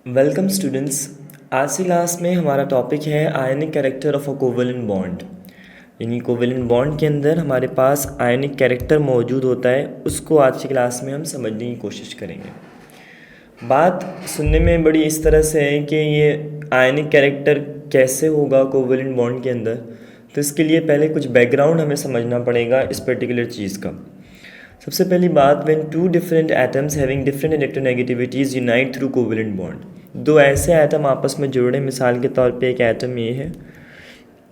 Welcome students. आज की class में हमारा टॉपिक है आयनिक character of a covalent bond. यानी कोवेलेंट बॉन्ड के अंदर हमारे पास आयनिक कैरेक्टर मौजूद होता है, उसको आज की क्लास में हम समझने की कोशिश करेंगे। बात सुनने में बड़ी इस तरह से है कि ये आयनिक कैरेक्टर कैसे होगा कोवेलेंट बॉन्ड के अंदर, तो इसके लिए पहले कुछ बैकग्राउंड हमें समझना पड़ेगा इस पर्टिकुलर चीज़ का। सबसे पहली बात, when two different atoms having different electronegativities unite through covalent bond, दो ऐसे एटम आपस में जुड़े, मिसाल के तौर पे एक एटम ए है,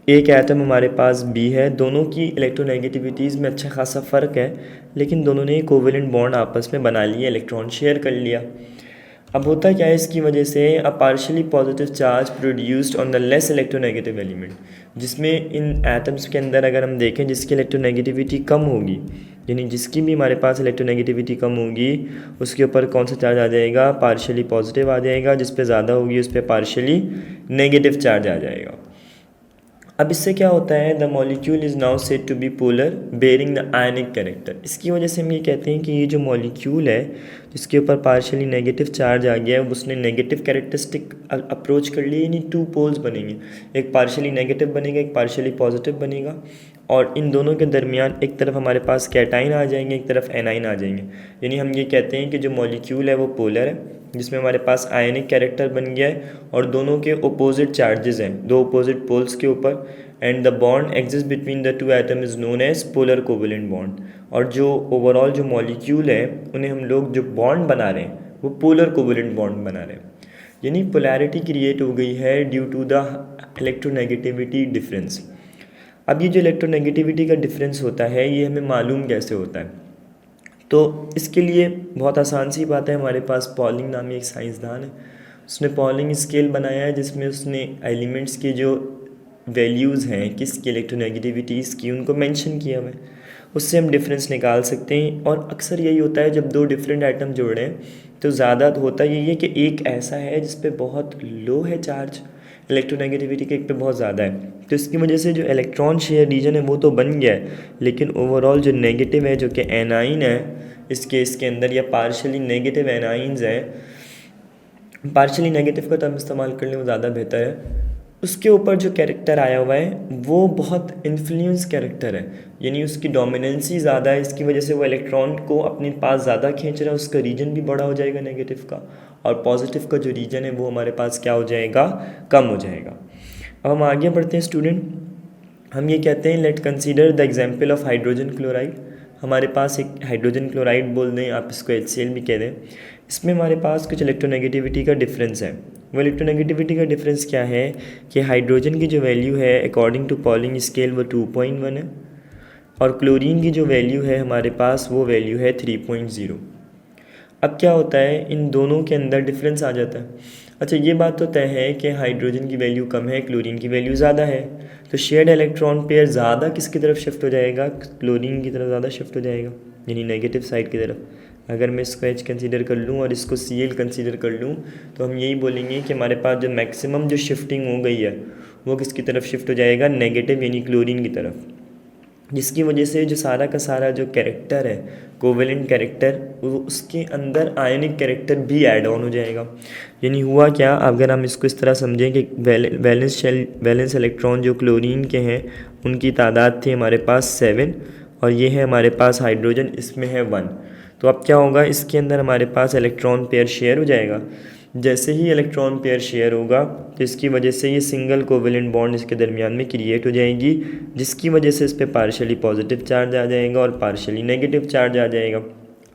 एक एटम हमारे पास बी है, दोनों की इलेक्ट्रोनेगेटिविटीज़ में अच्छा खासा फ़र्क है, लेकिन दोनों ने कोवेलेंट बॉन्ड आपस में बना लिया, इलेक्ट्रॉन शेयर कर लिया। अब होता क्या है इसकी वजह से, अ partially positive charge produced on the less electronegative element, जिसमें इन एटम्स के अंदर अगर हम देखें जिसकी इलेक्ट्रोनेगेटिविटी कम होगी, यानी जिसकी भी हमारे पास इलेक्ट्रोनेगेटिविटी कम होगी, उसके ऊपर कौन सा चार्ज आ जाएगा, पार्शियली पॉजिटिव आ जाएगा, जिस पे ज़्यादा होगी उस पर पार्शियली नेगेटिव चार्ज आ जाएगा। अब इससे क्या होता है, the molecule is now said to be polar bearing the ionic character. इसकी वजह से हम ये कहते हैं कि ये जो मॉलिक्यूल है जिसके ऊपर पार्शियली नेगेटिव चार्ज आ गया है, उसने नेगेटिव कैरेक्टरिस्टिक अप्रोच कर ली, यानी टू पोल्स बनेंगे, एक पार्शियली नेगेटिव बनेगा, एक पार्शियली पॉजिटिव बनेगा, और इन दोनों के दरमियान एक तरफ हमारे पास कैटाइन आ जाएंगे, एक तरफ एनाइन आ जाएंगे। यानी हम ये कहते हैं कि जो मॉलिक्यूल है वो पोलर है, जिसमें हमारे पास आयनिक कैरेक्टर बन गया है और दोनों के अपोजिट चार्जेस हैं, दो अपोजिट पोल्स के ऊपर, and the bond exist between the two atom is known as polar covalent bond. और जो ओवरऑल जो मॉलिक्यूल है उन्हें हम लोग जो बॉन्ड बना रहे हैं वो पोलर कोवेलेंट बॉन्ड बना रहे हैं। यानी पोलैरिटी क्रिएट हो गई है due to the electronegativity difference. अब ये जो इलेक्ट्रोनेगेटिविटी का डिफरेंस होता है ये हमें मालूम कैसे होता है, तो इसके लिए बहुत आसान सी बात है, हमारे पास पॉलिंग नामी एक साइंसदान है, उसने पॉलिंग स्केल बनाया है जिसमें उसने एलिमेंट्स के जो वैल्यूज़ हैं किसकी इलेक्ट्रोनेगेटिविटीज़ की उनको मेंशन किया हुआ है, उससे हम डिफरेंस निकाल सकते हैं। और अक्सर यही होता है जब दो डिफरेंट आइटम जुड़ रहे हैं तो ज़्यादा होता यही है कि एक ऐसा है जिस पे बहुत लो है चार्ज, इलेक्ट्रोनेगेटिविटी के एक पे बहुत ज़्यादा है, तो इसकी वजह से जो इलेक्ट्रॉन शेयर रीजन है वो तो बन गया है, लेकिन ओवरऑल जो नेगेटिव है जो कि एनाइन है इस केस के अंदर, या पार्शियली नेगेटिव एनाइंस है, पार्शियली नेगेटिव का तो हम इस्तेमाल कर लें वो ज़्यादा बेहतर है, उसके ऊपर जो कैरेक्टर आया हुआ है वो बहुत इन्फ्लुएंस कैरेक्टर है, यानी उसकी डोमिनेंसी ज़्यादा है, इसकी वजह से वो इलेक्ट्रॉन को अपने पास ज़्यादा खींच रहा है, उसका रीजन भी बड़ा हो जाएगा नेगेटिव का, और पॉजिटिव का जो रीजन है वो हमारे पास क्या हो जाएगा, कम हो जाएगा। अब हम आगे बढ़ते हैं स्टूडेंट, हम ये कहते हैं late consider the example of hydrogen chloride. हमारे पास एक हाइड्रोजन क्लोराइड बोल दें, आप इसको HCl भी कह दें, इसमें हमारे पास कुछ इलेक्ट्रोनेगेटिविटी का डिफरेंस है। वो इलेक्ट्रोनेगेटिविटी का डिफरेंस क्या है कि हाइड्रोजन की जो वैल्यू है अकॉर्डिंग टू पॉलिंग स्केल वो 2.1 है, और क्लोरीन की जो वैल्यू है हमारे पास वो वैल्यू है 3.0। अब क्या होता है, इन दोनों के अंदर डिफरेंस आ जाता है। अच्छा, ये बात तो तय है कि हाइड्रोजन की वैल्यू कम है, क्लोरीन की वैल्यू ज़्यादा है, तो शेयर्ड इलेक्ट्रॉन पेयर ज़्यादा किसकी तरफ शिफ्ट हो जाएगा, क्लोरीन की तरफ ज़्यादा शिफ्ट हो जाएगा, यानी नेगेटिव साइड की तरफ। अगर मैं इसको H कंसीडर कर लूँ और इसको Cl कंसीडर कर लूँ तो हम यही बोलेंगे कि हमारे पास जो मैक्सिमम जो शिफ्टिंग हो गई है वो किसकी तरफ शिफ्ट हो जाएगा, नेगेटिव यानी क्लोरीन की तरफ, जिसकी वजह से जो सारा का सारा जो कैरेक्टर है कोवेलेंट कैरेक्टर वो उसके अंदर आयनिक कैरेक्टर भी ऐड ऑन हो जाएगा। यानी हुआ क्या, अगर हम इसको इस तरह समझें कि वैलेंस इलेक्ट्रॉन जो क्लोरीन के हैं उनकी तादाद थी हमारे पास 7, और ये है हमारे पास हाइड्रोजन, इसमें है 1, तो अब क्या होगा, इसके अंदर हमारे पास इलेक्ट्रॉन पेयर शेयर हो जाएगा। जैसे ही इलेक्ट्रॉन पेयर शेयर होगा तो इसकी वजह से ये सिंगल कोवेलेंट बॉन्ड इसके दरमियान में क्रिएट हो जाएगी, जिसकी वजह से इस पर पार्शियली पॉजिटिव चार्ज आ जाएगा और पार्शियली नेगेटिव चार्ज आ जाएगा।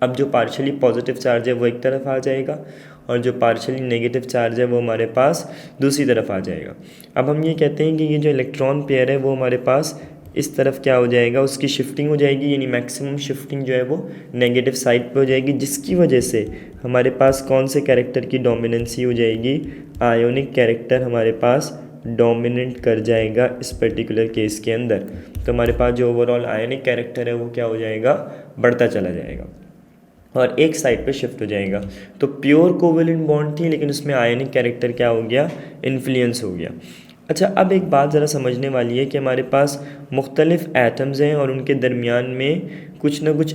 अब जो पार्शियली पॉजिटिव चार्ज है वो एक तरफ आ जाएगा और जो पार्शियली नेगेटिव चार्ज है वो हमारे पास दूसरी तरफ आ जाएगा। अब हम ये कहते हैं कि ये जो इलेक्ट्रॉन पेयर है वो हमारे पास इस तरफ क्या हो जाएगा, उसकी शिफ्टिंग हो जाएगी, यानी मैक्सिमम शिफ्टिंग जो है वो नेगेटिव साइड पे हो जाएगी, जिसकी वजह से हमारे पास कौन से कैरेक्टर की डोमिनेंसी हो जाएगी, आयोनिक कैरेक्टर हमारे पास डोमिनेंट कर जाएगा इस पर्टिकुलर केस के अंदर। तो हमारे पास जो ओवरऑल आयोनिक कैरेक्टर है वो क्या हो जाएगा, बढ़ता चला जाएगा और एक साइड पे शिफ्ट हो जाएगा। तो प्योर कोवेलेंट बॉन्ड थी लेकिन उसमें आयनिक कैरेक्टर क्या हो गया, इन्फ्लुएंस हो गया। अच्छा, अब एक बात ज़रा समझने वाली है कि हमारे पास मुख्तलिफ़ एटम्स हैं और उनके दरमियान में कुछ ना कुछ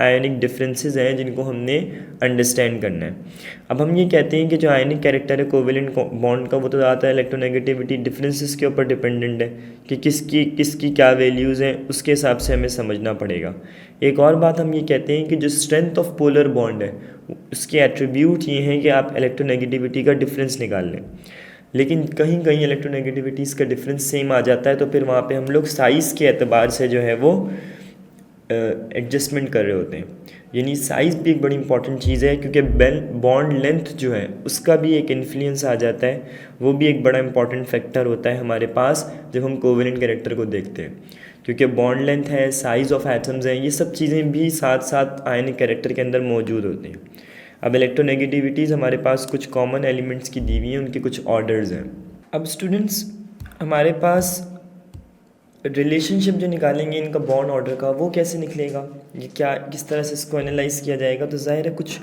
आयनिक डिफरेंसेस हैं जिनको हमने अंडरस्टैंड करना है। अब हम ये कहते हैं कि जो आयनिक कैरेक्टर है कोवेलेंट बॉन्ड का, वो तो ज़्यादातर इलेक्ट्रोनेगेटिविटी डिफरेंसेस के ऊपर डिपेंडेंट है कि किसकी किसकी क्या वैल्यूज़ हैं, उसके हिसाब से हमें समझना पड़ेगा। एक और बात हम ये कहते हैं कि जो स्ट्रेंथ ऑफ पोलर बॉन्ड है उसके एट्रीब्यूट ये हैं कि आप इलेक्ट्रोनेगेटिविटी का डिफरेंस निकाल लें, लेकिन कहीं कहीं इलेक्ट्रोनेगेटिविटीज़ का डिफरेंस सेम आ जाता है, तो फिर वहाँ पे हम लोग साइज़ के एतबार से जो है वो एडजस्टमेंट कर रहे होते हैं। यानी साइज़ भी एक बड़ी इंपॉर्टेंट चीज़ है, क्योंकि बॉन्ड लेंथ जो है उसका भी एक इन्फ्लुएंस आ जाता है, वो भी एक बड़ा इंपॉर्टेंट फैक्टर होता है हमारे पास जब हम कोवेलेंट कैरेक्टर को देखते हैं, क्योंकि बॉन्ड लेंथ है, साइज़ ऑफ एटम्स हैं, ये सब चीज़ें भी साथ साथ आयनिक कैरेक्टर के अंदर मौजूद होती हैं। अब इलेक्ट्रोनेगेटिविटीज़ हमारे पास कुछ कॉमन एलिमेंट्स की दी हुई हैं, उनके कुछ ऑर्डर्स हैं। अब स्टूडेंट्स हमारे पास रिलेशनशिप जो निकालेंगे इनका बॉन्ड ऑर्डर का, वो कैसे निकलेगा, ये क्या किस तरह से इसको एनालाइज किया जाएगा, तो जाहिर है कुछ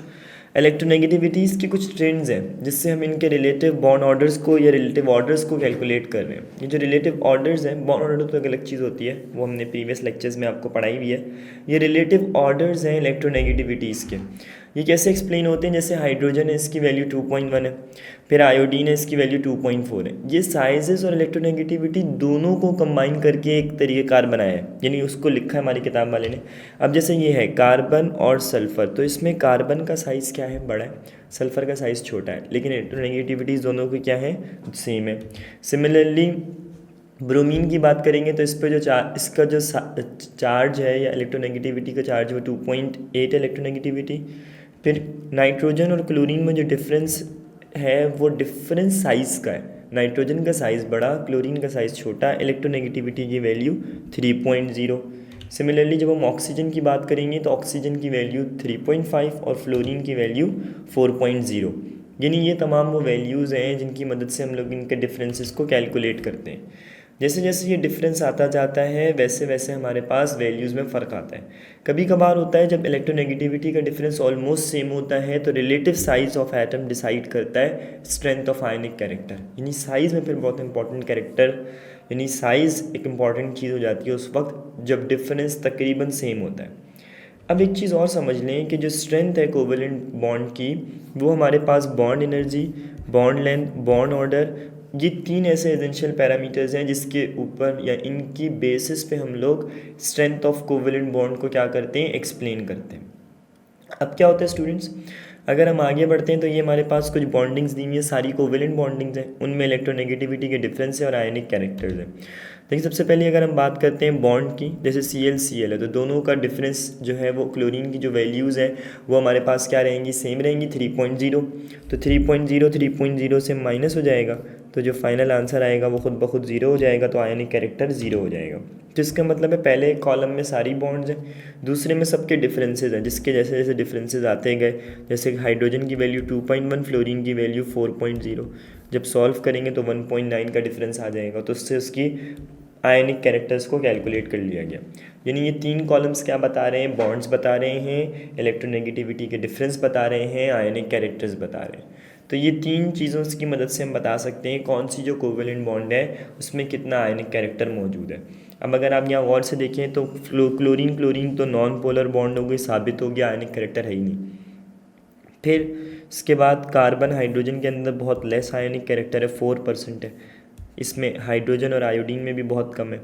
इलेक्ट्रोनेगेटिविटीज़ के कुछ ट्रेंड्स हैं जिससे हम इनके रिलेटिव बॉन्ड ऑर्डर्स को या रिलेटिव ऑर्डर्स को कैलकुलेट कर रहे हैं। ये जो रिलेटिव ऑर्डर्स हैं, बॉन्ड ऑर्डर तो एक अलग चीज़ होती है, वो हमने प्रीवियस लेक्चर्स में आपको पढ़ाई हुई है। ये रिलेटिव ऑर्डर्स हैं इलेक्ट्रोनेगेटिविटीज़ के। ये कैसे एक्सप्लेन होते हैं, जैसे हाइड्रोजन है इसकी वैल्यू 2.1 है, फिर आयोडीन है इसकी वैल्यू 2.4 है। ये साइजेस और इलेक्ट्रोनेगेटिविटी दोनों को कंबाइन करके एक तरीक़ेकार बनाया है, यानी उसको लिखा है हमारी किताब वाले ने। अब जैसे ये है कार्बन और सल्फ़र, तो इसमें कार्बन का साइज़ क्या है, बड़ा है, सल्फ़र का साइज़ छोटा है, लेकिन इलेक्ट्रोनेगेटिविटीज़ दोनों की क्या है, सेम है। सिमिलरली ब्रोमीन की बात करेंगे तो इस पर जो इसका जो चार्ज है या इलेक्ट्रोनेगेटिविटी का चार्ज वो 2.8 है इलेक्ट्रोनेगेटिविटी। फिर नाइट्रोजन और क्लोरीन में जो डिफरेंस है वो डिफरेंस साइज़ का है, नाइट्रोजन का साइज़ बड़ा, क्लोरीन का साइज़ छोटा, इलेक्ट्रोनेगेटिविटी की वैल्यू 3.0। सिमिलरली जब हम ऑक्सीजन की बात करेंगे तो ऑक्सीजन की वैल्यू 3.5 और फ्लोरीन की वैल्यू 4.0। यानी ये तमाम वो वैल्यूज़ हैं जिनकी मदद से हम लोग इनके डिफरेंसेस को कैलकुलेट करते हैं। जैसे जैसे ये डिफरेंस आता जाता है वैसे वैसे हमारे पास वैल्यूज़ में फ़र्क आता है। कभी कभार होता है जब इलेक्ट्रोनेगेटिविटी का डिफरेंस ऑलमोस्ट सेम होता है तो relative size of atom decide करता है स्ट्रेंथ ऑफ आयनिक कैरेक्टर। यानी साइज़ में फिर बहुत इंपॉर्टेंट कैरेक्टर, यानी साइज़ एक इंपॉर्टेंट चीज़ हो जाती है उस वक्त जब डिफरेंस तकरीबन सेम होता है। अब एक चीज़ और समझ लें कि जो स्ट्रेंथ है कोवेलेंट बॉन्ड की, वो हमारे पास bond energy, bond length, bond order, ये 3 ऐसे एसेंशियल पैरामीटर्स हैं जिसके ऊपर या इनकी बेसिस पे हम लोग स्ट्रेंथ ऑफ कोवेलेंट बॉन्ड को क्या करते हैं, एक्सप्लेन करते हैं। अब क्या होता है स्टूडेंट्स, अगर हम आगे बढ़ते हैं तो ये हमारे पास कुछ बॉन्डिंग्स दी हुई हैं, सारी कोवेलेंट बॉन्डिंग्स हैं, उनमें इलेक्ट्रोनेगेटिविटी के डिफरेंस है और आयनिक कैरेक्टर्स हैं। देखिए सबसे पहले अगर हम बात करते हैं बॉन्ड की, जैसे Cl है तो दोनों का डिफरेंस जो है वो क्लोरीन की जो वैल्यूज़ है वो हमारे पास क्या रहेंगी, सेम रहेंगी 3.0। तो 3.0 से माइनस हो जाएगा तो जो फाइनल आंसर आएगा वो खुद ब खुद ज़ीरो हो जाएगा, तो आयनिक कैरेक्टर ज़ीरो हो जाएगा। तो इसका मतलब है पहले कॉलम में सारी बॉन्ड्स हैं, दूसरे में सबके डिफरेंसेस हैं, जिसके जैसे जैसे डिफरेंसेस आते गए, जैसे हाइड्रोजन की वैल्यू 2.1, फ्लोरीन की वैल्यू 4.0, जब सॉल्व करेंगे तो 1.9 का डिफरेंस आ जाएगा, तो उससे उसकी आयनिक कैरेक्टर्स को कैलकुलेट कर लिया गया। यानी ये 3 कॉलम्स क्या बता रहे हैं, बॉन्ड्स बता रहे हैं, इलेक्ट्रोनेगेटिविटी के डिफरेंस बता रहे हैं, आयनिक कैरेक्टर्स बता रहे हैं। तो ये 3 चीज़ों की मदद से हम बता सकते हैं कौन सी जो कोवेलेंट बॉन्ड है उसमें कितना आयनिक कैरेक्टर मौजूद है। अब अगर आप यहाँ गौर से देखें तो क्लोरीन तो नॉन पोलर बॉन्ड हो गई, साबित हो गया, आयनिक कैरेक्टर है ही नहीं। फिर इसके बाद कार्बन हाइड्रोजन के अंदर बहुत लेस आयनिक कैरेक्टर है, 4% है, इसमें हाइड्रोजन और आयोडीन में भी बहुत कम है।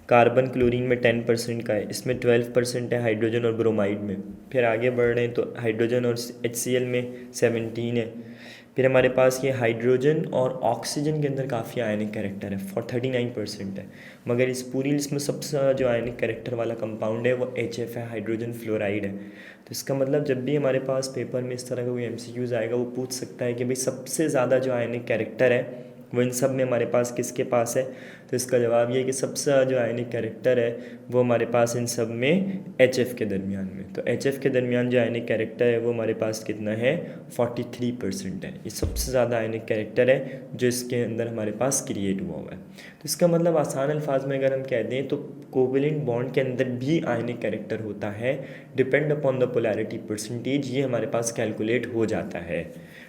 कार्बन क्लोरीन में 10% का है, इसमें 12% है हाइड्रोजन और ब्रोमाइड में। फिर आगे बढ़ रहे हैं तो हाइड्रोजन और HCl में 17 है। फिर हमारे पास ये हाइड्रोजन और ऑक्सीजन के अंदर काफ़ी आयनिक कैरेक्टर है, 39% है। मगर इस पूरी लिस्ट में सबसे जो आयनिक कैरेक्टर वाला कंपाउंड है वो HF है, हाइड्रोजन फ्लोराइड है। तो इसका मतलब जब भी हमारे पास पेपर में इस तरह का कोई MCQs आएगा वो पूछ सकता है कि भाई सबसे ज़्यादा जो आयनिक कैरेक्टर है वो इन सब में हमारे पास किसके पास है, तो इसका जवाब ये है कि सबसे जो आयनिक कैरेक्टर है वो हमारे पास इन सब में HF के दरमियान में। तो HF के दरमियान जो आयनिक कैरेक्टर है वो हमारे पास कितना है, 43% है। ये सबसे ज़्यादा आयनिक कैरेक्टर है जो इसके अंदर हमारे पास क्रिएट हुआ है। तो इसका मतलब आसान अल्फाज में अगर हम कह दें तो कोवेलेंट बॉन्ड के अंदर भी आयनिक कैरेक्टर होता है, depend upon the polarity percentage, ये हमारे पास कैलकुलेट हो जाता है।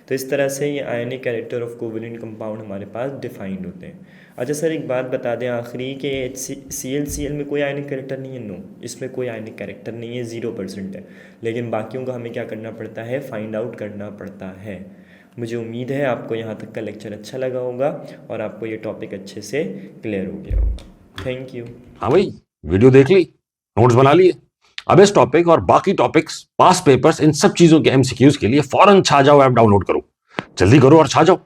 तो इस तरह से ये आयनिक कैरेक्टर ऑफ कोवेलेंट कंपाउंड हमारे पास डिफाइंड होते हैं। अच्छा सर, एक बात बता दें आखिरी कि HCl में कोई आयनिक कैरेक्टर नहीं है। नो, इसमें कोई आयनिक कैरेक्टर नहीं है, 0% है। लेकिन बाकियों का हमें क्या करना पड़ता है, फाइंड आउट करना पड़ता है। मुझे उम्मीद है आपको यहाँ तक का लेक्चर अच्छा लगा होगा और आपको ये टॉपिक अच्छे से क्लियर हो गया होगा। Thank you. हाँ भाई, वीडियो देख ली, नोट्स बना लिए। अब इस टॉपिक और बाकी टॉपिक्स, पास पेपर्स, इन सब चीजों के MCQs के लिए फौरन छा जाओ ऐप डाउनलोड करो। जल्दी करो और छा जाओ।